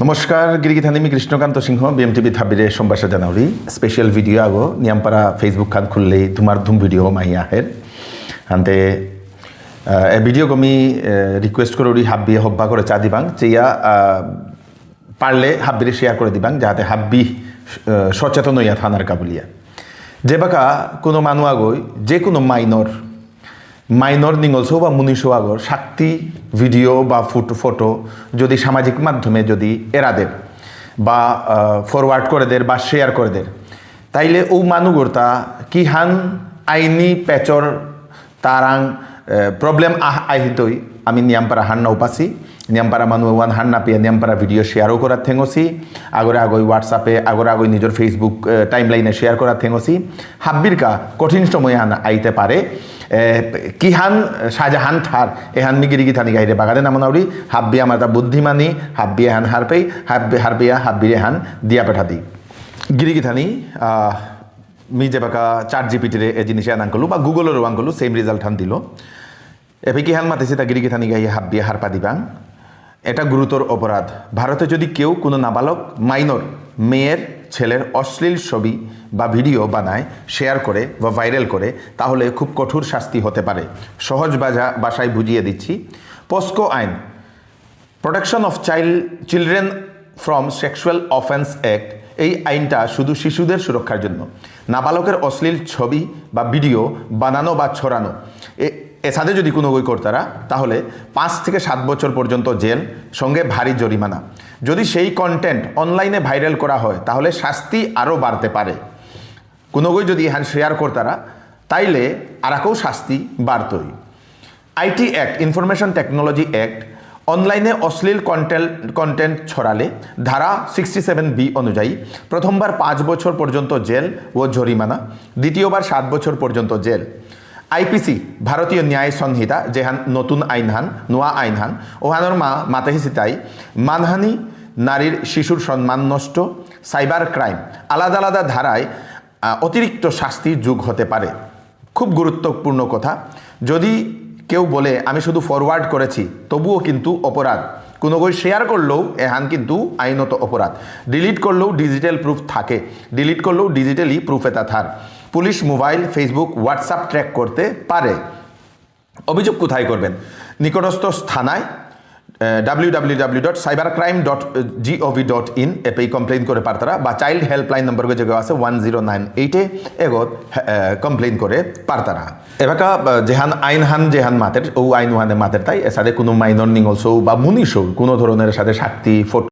নমস্কার গিরিগিথানিমি কৃষ্ণকান্ত সিংহ বিএমটিভি থাবিরে সম্বাসা জানাউরি special video আগো নিয়ামপাড়া Facebook খান খুললেই ধুমার ধুম ভিডিও মাই আহের আনতে এ ভিডিও গমি রিকোয়েস্ট করি হাব্বি হব্বা করে চা দিবাং চেয়া পারলে হাব্বিরে শেয়ার করে দিবাং যাতে হাব্বি সচেতন হইয়া থানার কাবুলিয়া যে বাকা কোনো মানুষ আগই যে কোনো মাইনর নিংলসো বা মুনিশো আগর শক্তি ভিডিও বা ফটো যদি সামাজিক মাধ্যমে যদি এরা দেব বা ফরওয়ার্ড করে দের বা শেয়ার করে দের তাইলে ও মানুগরতা কি হান আইনি পেচর তারাং প্রবলেম আহিতই আমি নিয়ামপাড়া হান্না উপাসি নিয়ামপাড়া মানুষ ওয়ান হান্না পেয়ে নিয়ামপাড়া ভিডিও শেয়ারও করার থেঙসি আগরে আগই হোয়াটসঅ্যাপে আগরে নিজের ফেসবুক টাইমলাইনে শেয়ার করার থেঙসি হাব্বির কা কঠিন সময় হান আইতে পারে কিহান শাহজাহান থার এহান মিগিরিগি থানি গাইরে বাগাদে নামনাউরি হাব্বি আমার তা বুদ্ধিমানি হাব্বি এহান হারপেই হারবিয়া হাব্বির এহান দিয়া পেঠা দি গিরিগি থানি মি যে বাকা ChatGPT এ জিনিস আনাঙ্কলু বা গুগলেরও আঙ্কলু সেম রেজাল্ট হান দিল এবার কি হান মাতেছে তা গিরিগি থানি গাইয়ে হাব্বিয়া হারপা দিবাং এটা গুরুতর অপরাধ ভারতে যদি কেউ কোনো নাবালক মাইনর মেয়ের ছেলের অশ্লীল ছবি বা ভিডিও বানায় শেয়ার করে বা ভাইরাল করে তাহলে খুব কঠোর শাস্তি হতে পারে সহজ ভাষায় বুঝিয়ে দিচ্ছি পোস্কো আইন protection of children from sexual offence act এই আইনটা শুধু শিশুদের সুরক্ষার জন্য নাবালকের অশ্লীল ছবি বা ভিডিও বানানো বা ছড়ানো এ সাথে যদি কোনো বই কর্তারা তাহলে 5 থেকে 7 বছর পর্যন্ত জেল সঙ্গে ভারী জরিমানা যদি সেই কন্টেন্ট অনলাইনে ভাইরাল করা হয় তাহলে শাস্তি আরও বাড়তে পারে কোনো বই যদি হ্যান শেয়ার কর্তারা তাইলে আরাকেও শাস্তি বাড়তই IT act information technology act অনলাইনে অশ্লীল কন্টেন্ট ছড়ালে ধারা 67B অনুযায়ী প্রথমবার 5 বছর পর্যন্ত জেল ও জরিমানা দ্বিতীয়বার 7 বছর পর্যন্ত জেল আইপিসি ভারতীয় ন্যায় সংহিতা যেহান নতুন আইনহান নোয়া আইনহান ওহানোর মাতে হিসিতাই মানহানি নারীর শিশুর সম্মান নষ্ট সাইবার ক্রাইম আলাদা আলাদা ধারায় অতিরিক্ত শাস্তি যোগ হতে পারে খুব গুরুত্বপূর্ণ কথা যদি কেউ বলে আমি শুধু ফরওয়ার্ড করেছি তবুও কিন্তু অপরাধ কোনো বই শেয়ার করলেও এহান কিন্তু আইনত অপরাধ ডিলিট করলেও ডিজিটাল প্রুফ থাকে ডিলিট করলেও ডিজিটালি প্রুফ এটা থার police mobile Facebook WhatsApp track করতে পারে অভিযোগ কোথায় করবেন নিকটস্থ থানায় www.cybercrime.gov.in এপে কমপ্লেন করে পারতারা বা চাইল্ড হেল্পলাইন নম্বর যে আছে 1098 এগত কমপ্লেন করে পারতারা এবাকা যেহান আইনহান যেহান মাতের ও আইন ওহানে মাতের তাই এর সাথে কোনো মাইনর নিংলসৌ বা মুনিশৌ কোনো ধরনের সাথে শক্তি ফটো